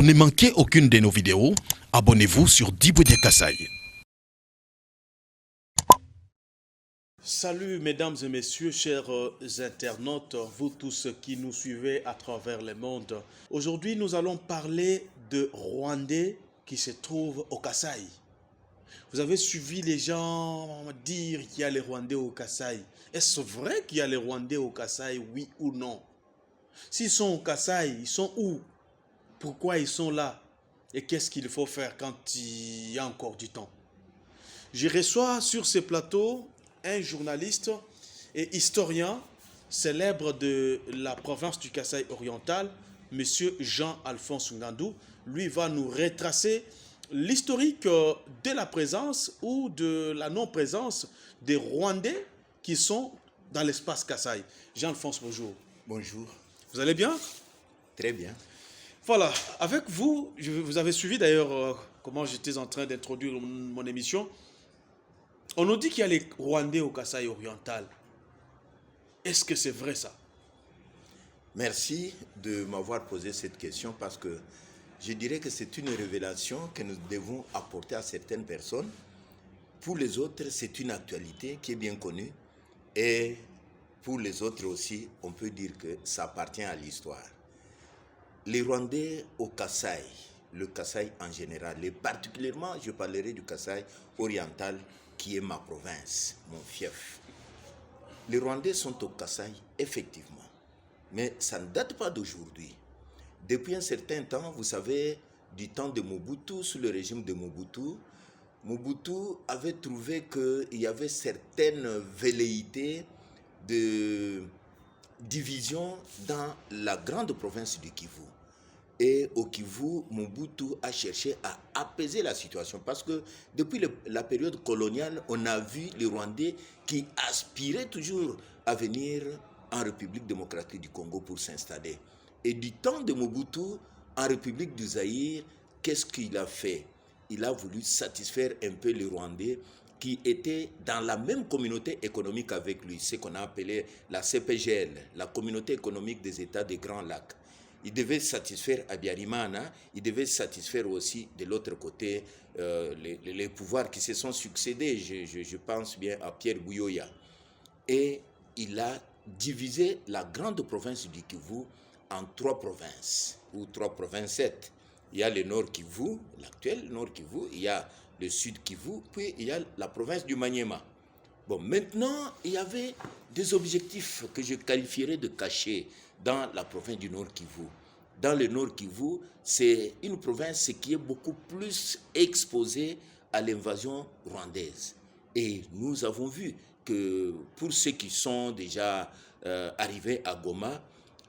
Pour ne manquer aucune de nos vidéos, abonnez-vous sur Diboudia Kassaï. Salut mesdames et messieurs, chers internautes, vous tous qui nous suivez à travers le monde. Aujourd'hui, nous allons parler de Rwandais qui se trouvent au Kasaï. Vous avez suivi les gens dire qu'il y a les Rwandais au Kasaï. Est-ce vrai qu'il y a les Rwandais au Kasaï, oui ou non? S'ils sont au Kasaï, ils sont où? Pourquoi ils sont là? Et qu'est-ce qu'il faut faire quand il y a encore du temps? Je reçois sur ce plateau un journaliste et historien célèbre de la province du Kasaï oriental, M. Jean-Alphonse Ngandou. Lui va nous retracer l'historique de la présence ou de la non-présence des Rwandais qui sont dans l'espace Kasaï. Jean-Alphonse, bonjour. Bonjour. Vous allez bien? Très bien. Voilà, avec vous, vous avez suivi d'ailleurs comment j'étais en train d'introduire mon émission. On nous dit qu'il y a les Rwandais au Kasaï oriental. Est-ce que c'est vrai ça? Merci de m'avoir posé cette question parce que je dirais que c'est une révélation que nous devons apporter à certaines personnes. Pour les autres, c'est une actualité qui est bien connue. Et pour les autres aussi, on peut dire que ça appartient à l'histoire. Les Rwandais au Kasaï, le Kasaï en général, et particulièrement je parlerai du Kasaï oriental qui est ma province, mon fief. Les Rwandais sont au Kasaï, effectivement, mais ça ne date pas d'aujourd'hui. Depuis un certain temps, vous savez, du temps de Mobutu, sous le régime de Mobutu, Mobutu avait trouvé qu'il y avait certaines velléités de division dans la grande province du Kivu. Et au Kivu, Mobutu a cherché à apaiser la situation parce que depuis la période coloniale, on a vu les Rwandais qui aspiraient toujours à venir en République démocratique du Congo pour s'installer. Et du temps de Mobutu, en République du Zaïre, qu'est-ce qu'il a fait? Il a voulu satisfaire un peu les Rwandais qui étaient dans la même communauté économique avec lui, ce qu'on a appelé la CPGL, la communauté économique des États des Grands Lacs. Il devait satisfaire Abiyarimana, il devait satisfaire aussi de l'autre côté les pouvoirs qui se sont succédés. Je pense bien à Pierre Buyoya. Et il a divisé la grande province du Kivu en 3 provinces, ou 3 provincettes. Il y a le Nord Kivu, l'actuel Nord Kivu, il y a le Sud Kivu, puis il y a la province du Maniema. Bon, maintenant, il y avait des objectifs que je qualifierais de cachés dans la province du Nord Kivu. Dans le Nord Kivu, c'est une province qui est beaucoup plus exposée à l'invasion rwandaise. Et nous avons vu que pour ceux qui sont déjà arrivés à Goma,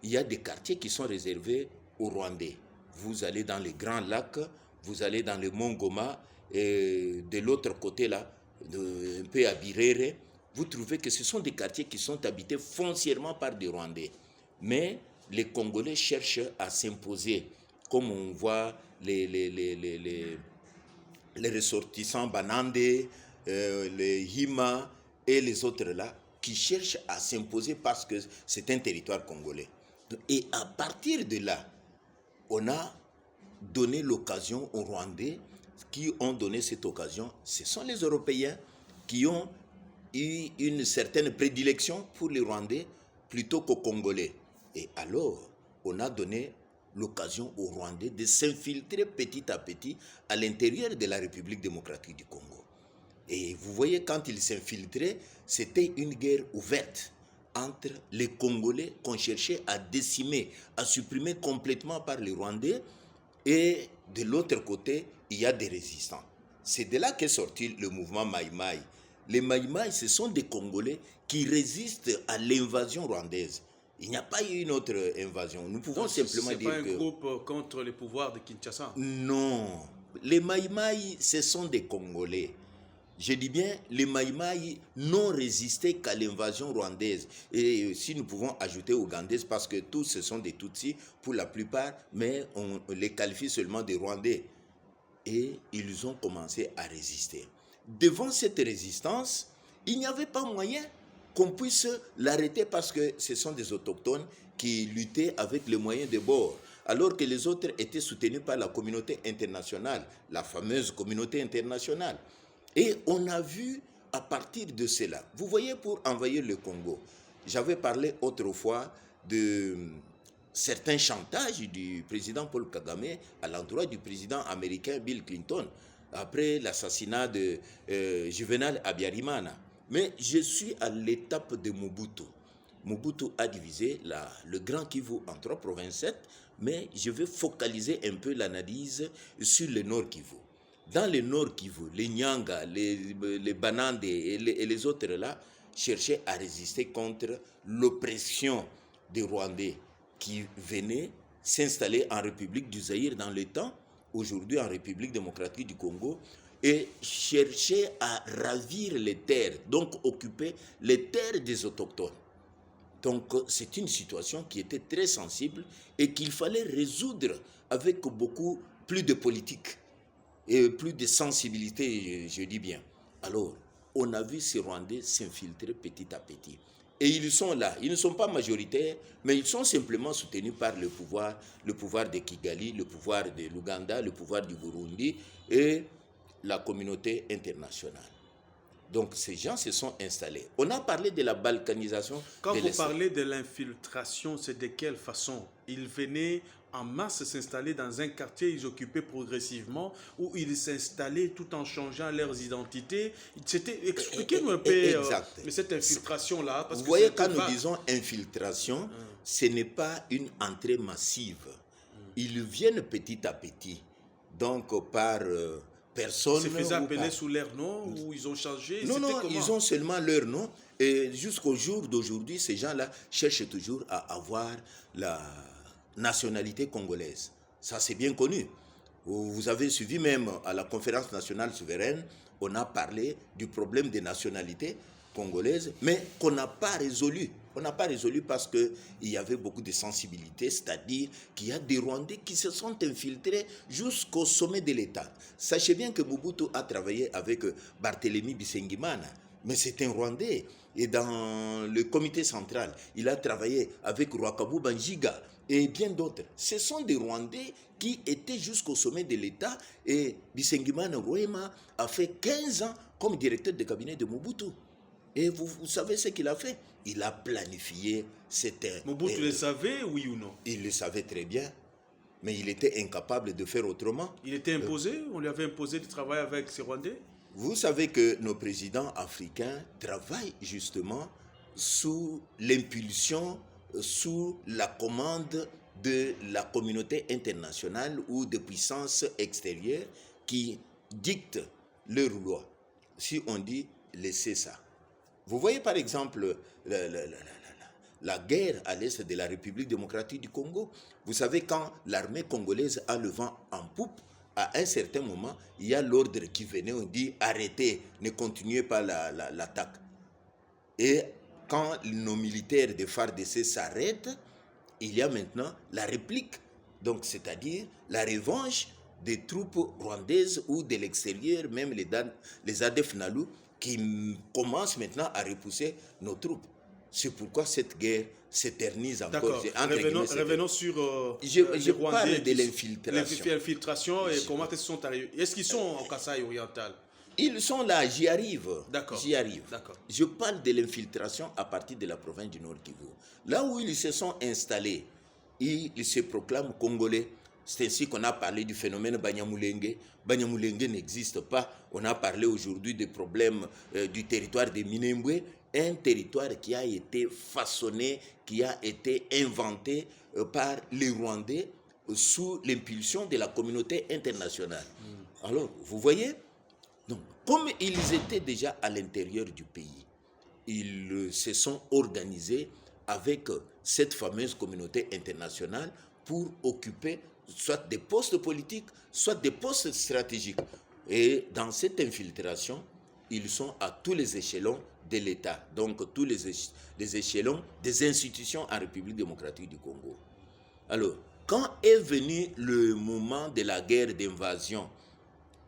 il y a des quartiers qui sont réservés aux Rwandais. Vous allez dans les Grands Lacs, vous allez dans le Mont Goma, et de l'autre côté là, un peu à Birere, vous trouvez que ce sont des quartiers qui sont habités foncièrement par des Rwandais. Mais les Congolais cherchent à s'imposer, comme on voit les ressortissants Banande, les Hima et les autres là, qui cherchent à s'imposer parce que c'est un territoire congolais. Et à partir de là, on a donné l'occasion aux Rwandais qui ont donné cette occasion. Ce sont les Européens qui ont eu une certaine prédilection pour les Rwandais plutôt qu'aux Congolais. Et alors, on a donné l'occasion aux Rwandais de s'infiltrer petit à petit à l'intérieur de la République démocratique du Congo. Et vous voyez, quand ils s'infiltraient, c'était une guerre ouverte entre les Congolais qu'on cherchait à décimer, à supprimer complètement par les Rwandais, et de l'autre côté, il y a des résistants. C'est de là qu'est sorti le mouvement Maï-Maï. Les Maï-Maï, ce sont des Congolais qui résistent à l'invasion rwandaise. Il n'y a pas eu une autre invasion. Nous pouvons simplement dire que... C'est pas un groupe contre les pouvoirs de Kinshasa? Non. Les Maï-Maï, ce sont des Congolais. Je dis bien, les Maï-Maï n'ont résisté qu'à l'invasion rwandaise. Et si nous pouvons ajouter ougandaise, parce que tous ce sont des Tutsis pour la plupart, mais on les qualifie seulement des Rwandais. Et ils ont commencé à résister. Devant cette résistance, il n'y avait pas moyen qu'on puisse l'arrêter parce que ce sont des autochtones qui luttaient avec les moyens de bord. alors que les autres étaient soutenus par la communauté internationale, la fameuse communauté internationale. Et on a vu à partir de cela, vous voyez, pour envahir le Congo, j'avais parlé autrefois de certains chantages du président Paul Kagame à l'endroit du président américain Bill Clinton après l'assassinat de Juvenal Habyarimana. Mais je suis à l'étape de Mobutu. Mobutu a divisé le Grand Kivu en 3 provinces, mais je vais focaliser un peu l'analyse sur le Nord Kivu. Dans le Nord Kivu, les Nyanga, les Banande et les autres là cherchaient à résister contre l'oppression des Rwandais qui venaient s'installer en République du Zaïre dans le temps, aujourd'hui en République démocratique du Congo, et cherchaient à ravir les terres, donc occuper les terres des autochtones. Donc c'est une situation qui était très sensible et qu'il fallait résoudre avec beaucoup plus de politique et plus de sensibilité, je dis bien. Alors, on a vu ces Rwandais s'infiltrer petit à petit. Et ils sont là, ils ne sont pas majoritaires, mais ils sont simplement soutenus par le pouvoir de Kigali, le pouvoir de l'Ouganda, le pouvoir du Burundi et la communauté internationale. Donc ces gens se sont installés. On a parlé de la balkanisation. Quand vous parlez de l'infiltration, c'est de quelle façon? Ils venaient en masse s'installer dans un quartier, ils occupaient progressivement, ou ils s'installaient tout en changeant leurs identités. Expliquez-nous un peu cette infiltration-là. Vous voyez, quand nous disons infiltration, ce n'est pas une entrée massive. Ils viennent petit à petit, donc par personne. Se faisait appeler sous leur nom ou ils ont changé? Non, ils ont seulement leur nom. Et jusqu'au jour d'aujourd'hui, ces gens-là cherchent toujours à avoir la nationalité congolaise. Ça, c'est bien connu. Vous avez suivi même à la conférence nationale souveraine, on a parlé du problème des nationalités congolaises, mais qu'on n'a pas résolu. On n'a pas résolu parce qu'il y avait beaucoup de sensibilité, c'est-à-dire qu'il y a des Rwandais qui se sont infiltrés jusqu'au sommet de l'État. Sachez bien que Mobutu a travaillé avec Barthélemy Bisengimana, mais c'est un Rwandais. Et dans le comité central, il a travaillé avec Rwakabu Banjiga et bien d'autres. Ce sont des Rwandais qui étaient jusqu'au sommet de l'État et Bisengimana Rwema a fait 15 ans comme directeur de cabinet de Mobutu. Et vous savez ce qu'il a fait? Il a planifié cette... Mobutu le savait, oui ou non? Il le savait très bien, mais il était incapable de faire autrement. Il était imposé? On lui avait imposé de travailler avec ces Rwandais? Vous savez que nos présidents africains travaillent justement sous l'impulsion, sous la commande de la communauté internationale ou de puissances extérieures qui dictent leurs lois. Si on dit laissez ça. Vous voyez par exemple la guerre à l'est de la République démocratique du Congo. Vous savez, quand l'armée congolaise a le vent en poupe, à un certain moment, il y a l'ordre qui venait, on dit arrêtez, ne continuez pas l'attaque. Et quand nos militaires de FARDC s'arrêtent, il y a maintenant la réplique, donc c'est-à-dire la revanche des troupes rwandaises ou de l'extérieur, même les ADF NALU, qui commencent maintenant à repousser nos troupes. C'est pourquoi cette guerre s'éternise encore. Revenons sur je parle de l'infiltration. L'infiltration et comment ils sont arrivés. Est-ce qu'ils sont au Kasaï oriental? Ils sont là, j'y arrive. D'accord. J'y arrive. Je parle de l'infiltration à partir de la province du Nord Kivu. Là où ils se sont installés, ils se proclament congolais. C'est ainsi qu'on a parlé du phénomène Banyamulenge. Banyamulenge n'existe pas. On a parlé aujourd'hui des problèmes du territoire de Minembwe, un territoire qui a été façonné, qui a été inventé par les Rwandais sous l'impulsion de la communauté internationale. Alors, vous voyez, donc, comme ils étaient déjà à l'intérieur du pays, ils se sont organisés avec cette fameuse communauté internationale pour occuper soit des postes politiques, soit des postes stratégiques. Et dans cette infiltration, ils sont à tous les échelons de l'État, donc tous les échelons des institutions en République démocratique du Congo. Alors, quand est venu le moment de la guerre d'invasion,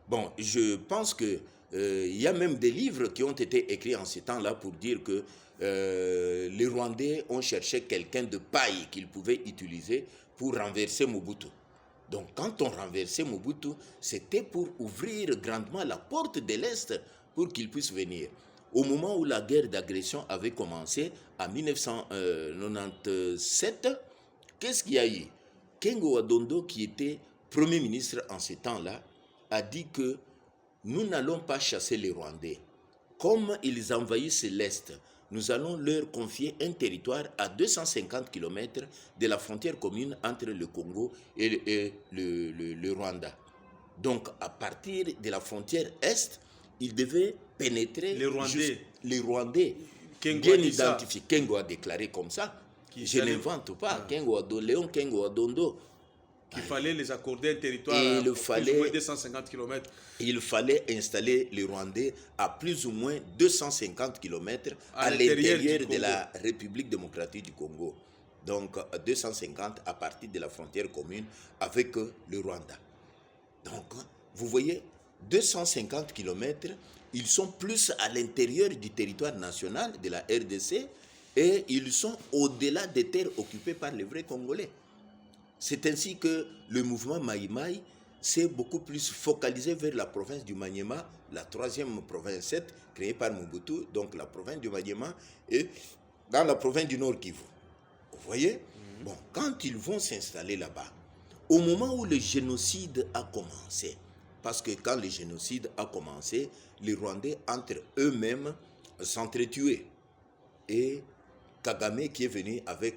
bon, je pense que il y a même des livres qui ont été écrits en ce temps-là pour dire que les Rwandais ont cherché quelqu'un de paille qu'ils pouvaient utiliser pour renverser Mobutu. Donc quand on renversait Mobutu, c'était pour ouvrir grandement la porte de l'Est pour qu'il puisse venir. Au moment où la guerre d'agression avait commencé, en 1997, qu'est-ce qu'il y a eu? Kengo Adondo, qui était Premier ministre en ce temps-là, a dit que nous n'allons pas chasser les Rwandais. Comme ils envahissent l'Est, nous allons leur confier un territoire à 250 km de la frontière commune entre le Congo et le Rwanda. Donc, à partir de la frontière Est, ils devaient pénétrer les Rwandais. Bien identifiés. Kengo a déclaré comme ça. Je n'invente pas. Léon Kengo Adondo. Qu'il fallait les accorder un territoire à plus ou moins 250 km. Il fallait installer les Rwandais à plus ou moins 250 km à l'intérieur de la République démocratique du Congo. Donc 250 à partir de la frontière commune avec le Rwanda. Donc vous voyez, 250 km, ils sont plus à l'intérieur du territoire national de la RDC et ils sont au-delà des terres occupées par les vrais Congolais. C'est ainsi que le mouvement Maïmaï s'est beaucoup plus focalisé vers la province du Maniema, la troisième province 7, créée par Mobutu, donc la province du Maniema, et dans la province du Nord Kivu. Vous voyez? Bon, quand ils vont s'installer là-bas, au moment où le génocide a commencé, parce que quand le génocide a commencé, les Rwandais, entre eux-mêmes, s'entretuaient. Et Kagame, qui est venu avec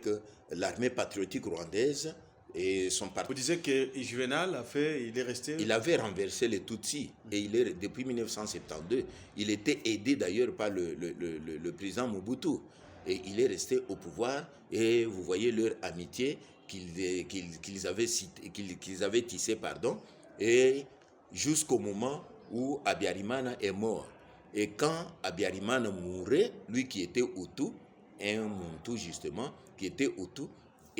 l'armée patriotique rwandaise, et son parti. Vous disiez que Juvenal il est resté. Il avait renversé les Tutsis et depuis 1972, il était aidé d'ailleurs par le président Mobutu et il est resté au pouvoir et vous voyez leur amitié qu'ils avaient tissée, et jusqu'au moment où Abiyarimana est mort. Et quand Abiyarimana mourait, lui qui était Hutu, un Muntu justement, qui était Hutu,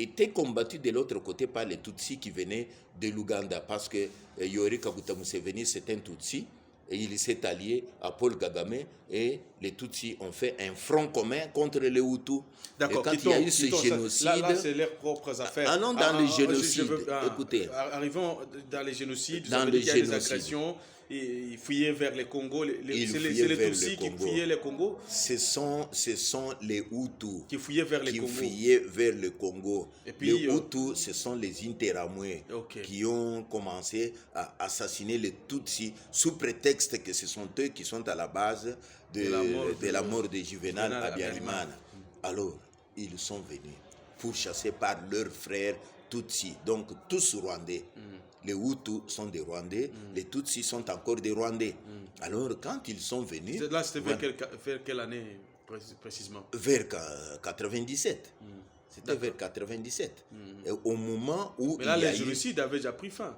était combattu de l'autre côté par les Tutsis qui venaient de l'Ouganda, parce que Yoweri Kaguta Museveni, c'est un Tutsi, et il s'est allié à Paul Kagame, et les Tutsis ont fait un front commun contre les Hutus. D'accord, et quand il y a eu ce génocide... Là c'est leurs propres affaires. Allons dans les génocides, écoutez. Arrivons dans les génocides, dans les génocides. Des agressions, ils fouillaient vers les Congos, c'est les Tutsis qui fouillaient les Congos. Ce sont les Hutus qui fouillaient vers les Congos. Fouillaient vers le Congo. Et puis, les Hutus, ce sont les Interamwe qui ont commencé à assassiner les Tutsis sous prétexte que ce sont eux qui sont à la base de la mort de Juvenal Abiyarimana. Alors, ils sont venus pourchassés par leurs frères Tutsis, donc tous Rwandais. Les Hutus sont des Rwandais, les Tutsis sont encore des Rwandais. Alors, quand ils sont venus... Là, c'était vers quelle année précisément? Vers 97. C'était vers 97. Et au moment où... Mais là, le génocide avait déjà pris fin.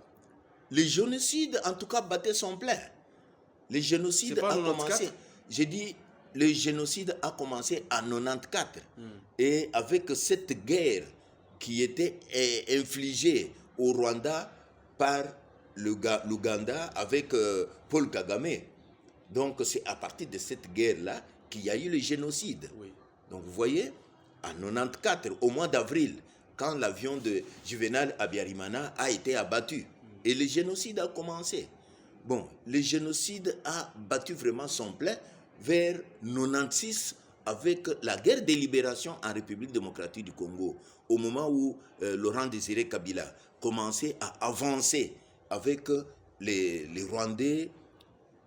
Le génocide, en tout cas, battait son plein. Le génocide a commencé... J'ai dit, le génocide a commencé en 94. Et avec cette guerre qui était infligée au Rwanda par l'Ouganda avec Paul Kagame. Donc c'est à partir de cette guerre-là qu'il y a eu le génocide. Oui. Donc vous voyez, en 94, au mois d'avril, quand l'avion de Juvenal Abiyarimana a été abattu, et le génocide a commencé. Bon, le génocide a battu vraiment son plein vers 96 avec la guerre de libération en République démocratique du Congo, au moment où Laurent Désiré Kabila commençait à avancer avec les Rwandais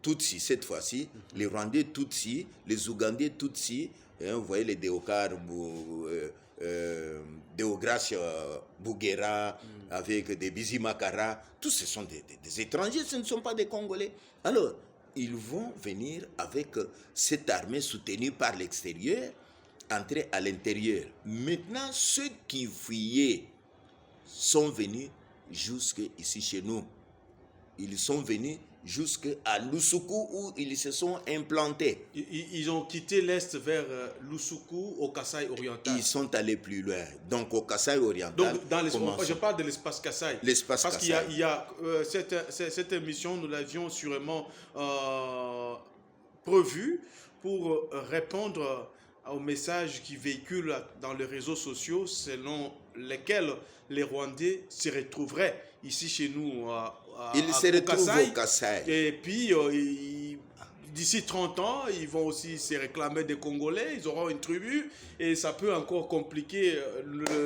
Tutsis cette fois-ci, les Rwandais Tutsis, les Ougandais Tutsis, vous voyez les Déokar, Déogracia Bouguera, avec des Bizimakara, tous ce sont des étrangers, ce ne sont pas des Congolais. Alors, ils vont venir avec cette armée soutenue par l'extérieur, entrer à l'intérieur. Maintenant, ceux qui fuyaient sont venus jusqu'ici chez nous. Ils sont venus jusqu'à Lusuku où ils se sont implantés. Ils ont quitté l'Est vers Lusuku, au Kasaï oriental. Ils sont allés plus loin. Donc au Kasaï oriental. Donc je parle de l'espace Kasaï. L'espace Kasaï. Parce qu'il y a cette émission, nous l'avions sûrement prévue pour répondre aux messages qui véhiculent dans les réseaux sociaux selon lesquels les Rwandais se retrouveraient ici chez nous Ils se retrouvent Kasaï. au Kasaï. Et puis, d'ici 30 ans, ils vont aussi se réclamer des Congolais, ils auront une tribu, et ça peut encore compliquer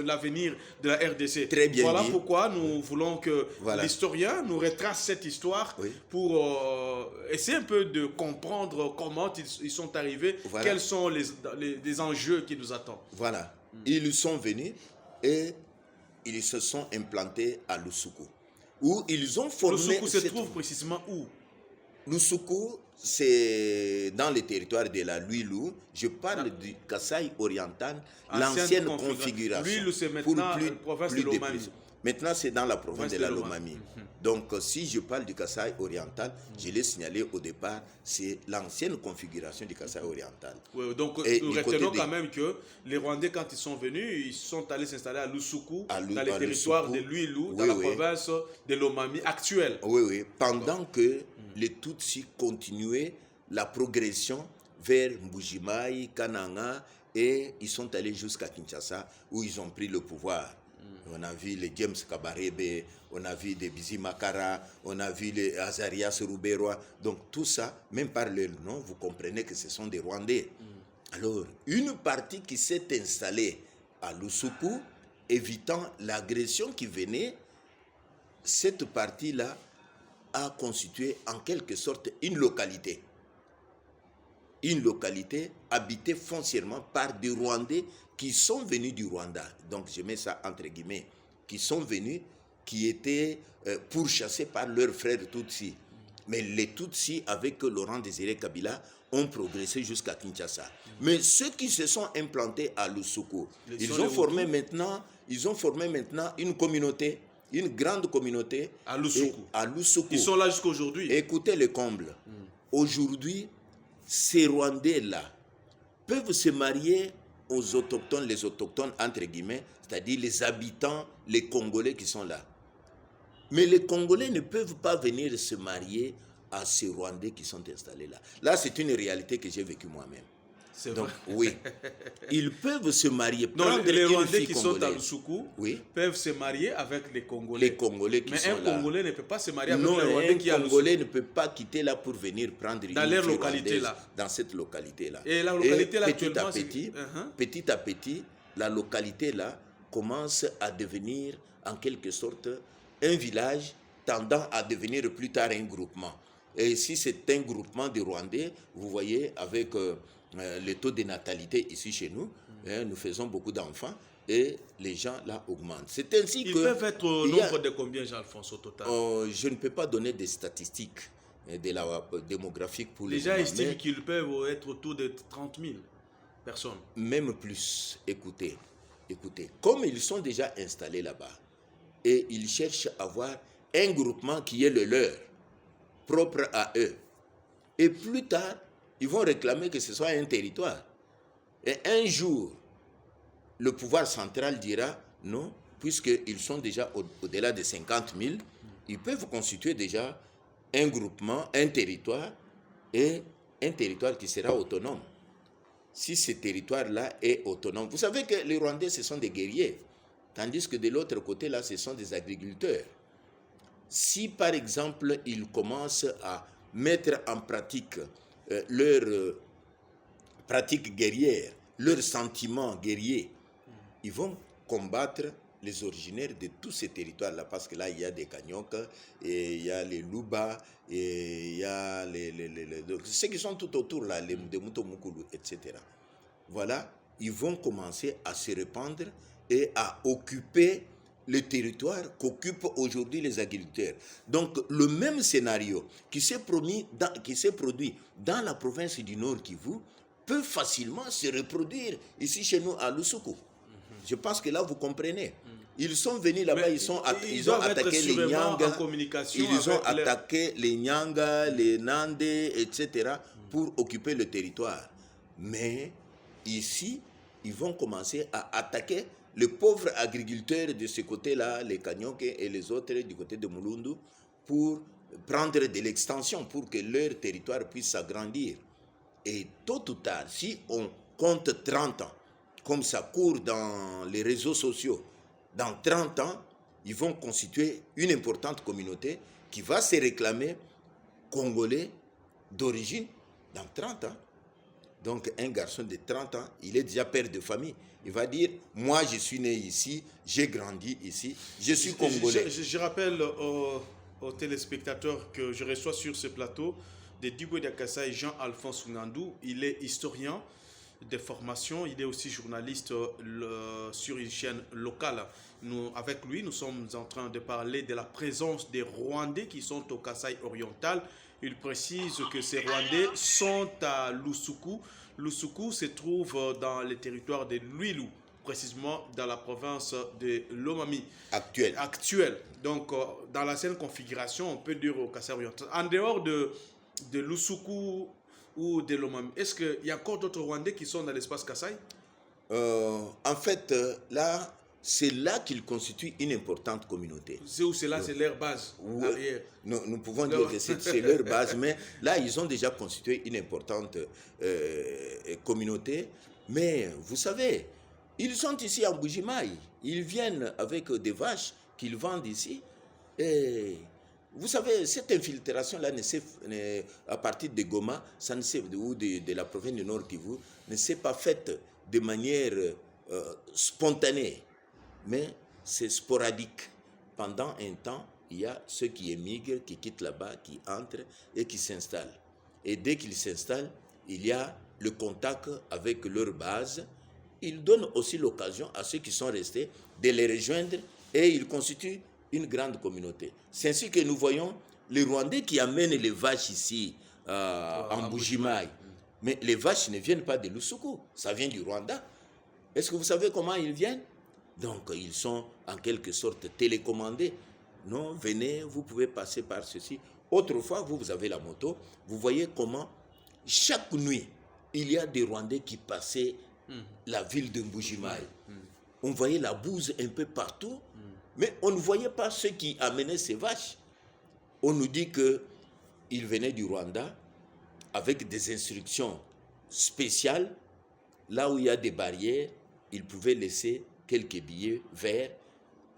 l'avenir de la RDC. Très bien voilà dit. pourquoi nous voulons que Voilà. l'historien nous retrace cette histoire Oui. pour essayer un peu de comprendre comment ils sont arrivés, Voilà. quels sont les enjeux qui nous attendent. Voilà. Ils sont venus et ils se sont implantés à Lussuku, où ils ont formé... Lussuku se trouve précisément où? Lussuku, c'est dans le territoire de la Luilu. Je parle du Kasaï oriental, l'ancienne configuration. Luilu, c'est maintenant la province de Lomami. précis. Maintenant, c'est dans la province de la Lomami. Donc, si je parle du Kasaï oriental, je l'ai signalé au départ, c'est l'ancienne configuration du Kasaï oriental. Ouais, donc, Et nous du côté retenons des- quand même que les Rwandais, quand ils sont venus, ils sont allés s'installer à Lussuku, À dans les à territoires de Lussuku. Luilu, dans Oui, la oui. province de Lomami actuelle. Oui, oui. Pendant que les Tutsis continuaient la progression vers Mbujimai, Kananga, et ils sont allés jusqu'à Kinshasa, où ils ont pris le pouvoir. On a vu les James Kabarebe, on a vu des Bizi Makara, on a vu les Azarias Ruberois. Donc tout ça, même par leur nom, vous comprenez que ce sont des Rwandais. Alors, une partie qui s'est installée à Lussuku, évitant l'agression qui venait, cette partie-là a constitué en quelque sorte une localité. Une localité habitée foncièrement par des Rwandais qui sont venus du Rwanda. Donc je mets ça entre guillemets. Qui sont venus, qui étaient pourchassés par leurs frères Tutsis. Mais les Tutsis, avec Laurent Désiré Kabila, ont progressé jusqu'à Kinshasa. Mais ceux qui se sont implantés à Lussuku, ils ont formé maintenant une communauté, une grande communauté À Lussuku. à Lussuku. Ils sont là jusqu'à aujourd'hui. Écoutez le comble. Aujourd'hui, ces Rwandais-là peuvent se marier aux autochtones, les autochtones entre guillemets, c'est-à-dire les habitants, les Congolais qui sont là. Mais les Congolais ne peuvent pas venir se marier à ces Rwandais qui sont installés là. Là, c'est une réalité que j'ai vécue moi-même. C'est Donc, vrai. oui, ils peuvent se marier. Donc, prendre les une Rwandais fille qui sont à congolaise. Lussuku Oui. peuvent se marier avec les Congolais. Les Congolais qui Mais sont un là. Congolais ne peut pas se marier avec Non, les Rwandais qui un sont à Congolais ne peut pas quitter là pour venir prendre une Dans leur fille localité, rwandaise là. dans cette localité-là. Et la localité, là, petit actuellement, à c'est- petit, Uh-huh. petit à petit, la localité-là commence à devenir en quelque sorte un village tendant à devenir plus tard un groupement. Et si c'est un groupement de Rwandais, vous voyez, avec le taux de natalité ici chez nous, nous faisons beaucoup d'enfants et les gens là augmentent. C'est ainsi Ils que... peuvent être au il y a- nombre de combien, Jean-Alphonse, au total? je ne peux pas donner des statistiques de la démographique pour les Les gens moment, estiment mais qu'ils peuvent être autour de 30 000 personnes. même plus. Écoutez, comme ils sont déjà installés là-bas et ils cherchent à avoir un groupement qui est le leur, propre à eux. Et plus tard, ils vont réclamer que ce soit un territoire. Et un jour, le pouvoir central dira non, puisqu'ils sont déjà au-delà de 50 000, ils peuvent constituer déjà un groupement, un territoire, et un territoire qui sera autonome. Si ce territoire-là est autonome. Vous savez que les Rwandais, ce sont des guerriers, tandis que de l'autre côté, là, ce sont des agriculteurs. Si, par exemple, ils commencent à mettre en pratique leur pratique guerrière, leurs sentiments guerriers, ils vont combattre les originaires de tous ces territoires-là, parce que là, il y a des Kanyok, et il y a les Luba, et il y a ceux qui sont tout autour, là, les Mutomukulu, etc. Voilà, ils vont commencer à se répandre et à occuper le territoire qu'occupent aujourd'hui les agriculteurs. Donc, le même scénario qui s'est produit dans la province du Nord Kivu peut facilement se reproduire ici chez nous à Lussuku. Je pense que là, vous comprenez. Ils sont venus là-bas, Mais ils ont attaqué les Nyanga, communication ils ont avec attaqué les Nyanga, les Nandé, etc. pour occuper le territoire. Mais ici, ils vont commencer à attaquer les pauvres agriculteurs de ce côté-là, les Kanyoke et les autres du côté de Mulundu, pour prendre de l'extension, pour que leur territoire puisse s'agrandir. Et tôt ou tard, si on compte 30 ans, comme ça court dans les réseaux sociaux, dans 30 ans, ils vont constituer une importante communauté qui va se réclamer congolais d'origine dans 30 ans. Donc un garçon de 30 ans, il est déjà père de famille. Il va dire, moi je suis né ici, j'ai grandi ici, je suis congolais. Je rappelle aux téléspectateurs que je reçois sur ce plateau de Diboué Kassaï, Jean-Alphonse Ngandou. Il est historien de formation, il est aussi journaliste sur une chaîne locale. Avec lui, nous sommes en train de parler de la présence des Rwandais qui sont au Kasaï oriental. Il précise que ces Rwandais sont à Lusuku. Lusuku se trouve dans le territoire de Lwilu, précisément dans la province de Lomami. Actuelle. Donc, dans l'ancienne configuration, on peut dire au Kasaï oriental. En dehors de Lusuku ou de Lomami, est-ce qu'il y a encore d'autres Rwandais qui sont dans l'espace Kasaï? En fait, là, c'est là qu'ils constituent une importante communauté. C'est où c'est là, c'est leur base. Oui. Nous pouvons dire que c'est leur base, mais là, ils ont déjà constitué une importante communauté. Mais vous savez, ils sont ici en Bujimaï. Ils viennent avec des vaches qu'ils vendent ici. Et vous savez, cette infiltration-là, à partir de Goma, ça ne s'est, ou de la province du Nord Kivu, ne s'est pas faite de manière spontanée. Mais c'est sporadique. Pendant un temps, il y a ceux qui émigrent, qui quittent là-bas, qui entrent et qui s'installent. Et dès qu'ils s'installent, il y a le contact avec leur base. Ils donnent aussi l'occasion à ceux qui sont restés de les rejoindre et ils constituent une grande communauté. C'est ainsi que nous voyons les Rwandais qui amènent les vaches ici en Bujimaï. Mais les vaches ne viennent pas de Lusuku, ça vient du Rwanda. Est-ce que vous savez comment ils viennent? Donc, ils sont en quelque sorte télécommandés. Non, venez, vous pouvez passer par ceci. Autrefois, vous avez la moto. Vous voyez comment, chaque nuit, il y a des Rwandais qui passaient la ville de Mbujimaï. On voyait la bouse un peu partout, mais on ne voyait pas ceux qui amenaient ces vaches. On nous dit qu'ils venaient du Rwanda avec des instructions spéciales. Là où il y a des barrières, ils pouvaient laisser quelques billets verts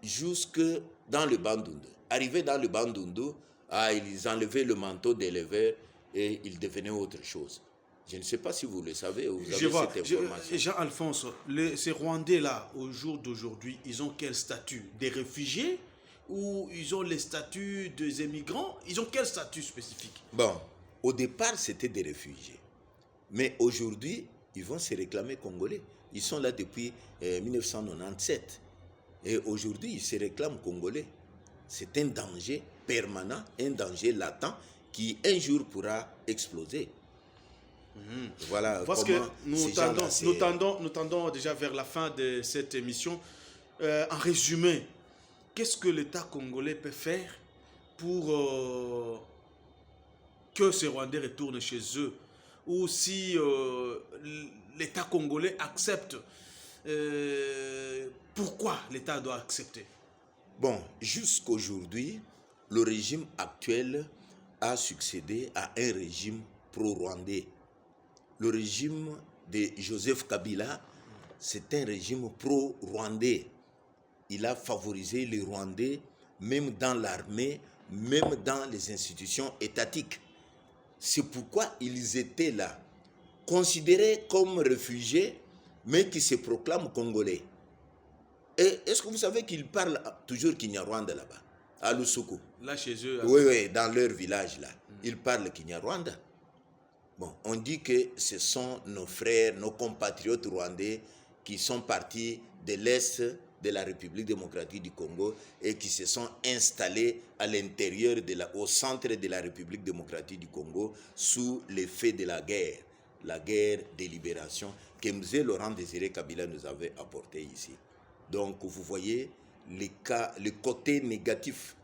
jusque dans le Bandundu. Arrivés dans le Bandundu, ils enlevaient le manteau d'éleveur et ils devenaient autre chose. Je ne sais pas si vous le savez ou vous avez cette information. Jean-Alphonse, ces Rwandais-là, au jour d'aujourd'hui, ils ont quel statut? Des réfugiés ou ils ont les statuts des émigrants? Ils ont quel statut spécifique? Bon, au départ, c'était des réfugiés. Mais aujourd'hui, ils vont se réclamer congolais. Ils sont là depuis 1997. Et aujourd'hui, ils se réclament congolais. C'est un danger permanent, un danger latent qui un jour pourra exploser. Voilà. Parce que nous tendons déjà vers la fin de cette émission. En résumé, qu'est-ce que l'État congolais peut faire pour que ces Rwandais retournent chez eux? Ou si l'État congolais accepte, pourquoi l'État doit accepter? Bon, jusqu'aujourd'hui, le régime actuel a succédé à un régime pro-rwandais. Le régime de Joseph Kabila, c'est un régime pro-rwandais. Il a favorisé les Rwandais, même dans l'armée, même dans les institutions étatiques. C'est pourquoi ils étaient là, considérés comme réfugiés, mais qui se proclament congolais. Et est-ce que vous savez qu'ils parlent toujours Kinyarwanda là-bas, à Lusuku? Là, chez eux? Oui, dans leur village, là. Ils parlent Kinyarwanda. Bon, on dit que ce sont nos frères, nos compatriotes rwandais qui sont partis de l'Est de la République démocratique du Congo et qui se sont installés à l'intérieur, au centre de la République démocratique du Congo sous l'effet de la guerre de libération que M. Laurent Désiré Kabila nous avait apporté ici. Donc vous voyez le côté négatif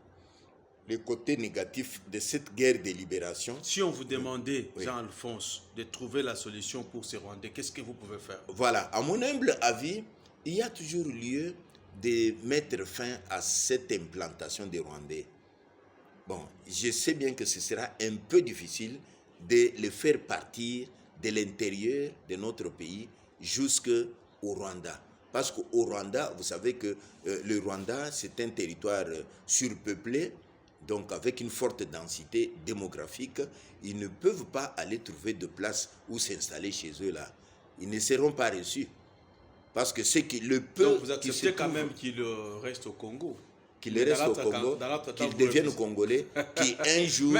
de cette guerre de libération. Si on vous demandait, Jean-Alphonse, de trouver la solution pour ces Rwandais, qu'est-ce que vous pouvez faire? Voilà, à mon humble avis, il y a toujours lieu de mettre fin à cette implantation des Rwandais. Bon, je sais bien que ce sera un peu difficile de les faire partir de l'intérieur de notre pays jusqu'au Rwanda. Parce qu'au Rwanda, vous savez que le Rwanda, c'est un territoire surpeuplé, donc avec une forte densité démographique. Ils ne peuvent pas aller trouver de place où s'installer chez eux là. Ils ne seront pas reçus. Parce que c'est que le peu... Donc vous acceptez quand même qu'ils restent au Congo? Qu'ils restent au Congo, qu'ils deviennent Congolais, qui un jour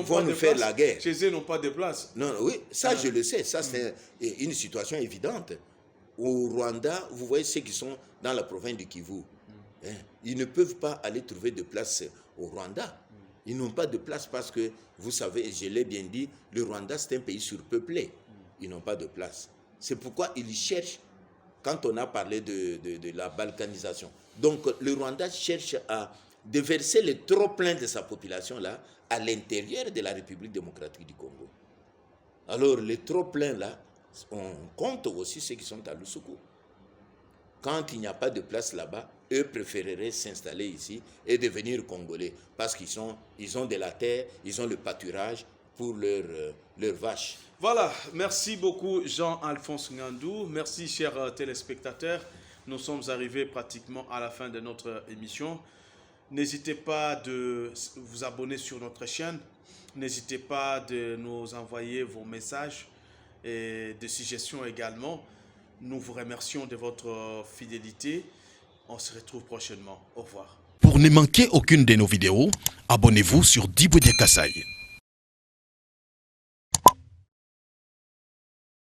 vont nous faire la guerre. Chez eux, ils n'ont pas de place. Non, oui, ça je le sais, ça c'est une situation évidente. Au Rwanda, vous voyez ceux qui sont dans la province du Kivu. Ils ne peuvent pas aller trouver de place au Rwanda. Ils n'ont pas de place parce que, vous savez, je l'ai bien dit, le Rwanda c'est un pays surpeuplé. Ils n'ont pas de place. C'est pourquoi ils cherchent, quand on a parlé de la balkanisation, donc le Rwanda cherche à déverser le trop-plein de sa population-là à l'intérieur de la République démocratique du Congo. Alors, le trop-plein là, on compte aussi ceux qui sont à Lussuku. Quand il n'y a pas de place là-bas, eux préféreraient s'installer ici et devenir Congolais parce qu'ils ont de la terre, ils ont le pâturage pour leurs vaches. Voilà, merci beaucoup Jean-Alphonse Ngandou. Merci chers téléspectateurs. Nous sommes arrivés pratiquement à la fin de notre émission. N'hésitez pas de vous abonner sur notre chaîne. N'hésitez pas de nous envoyer vos messages et des suggestions également. Nous vous remercions de votre fidélité. On se retrouve prochainement. Au revoir. Pour ne manquer aucune de nos vidéos, abonnez-vous sur Diboudia Kassaï.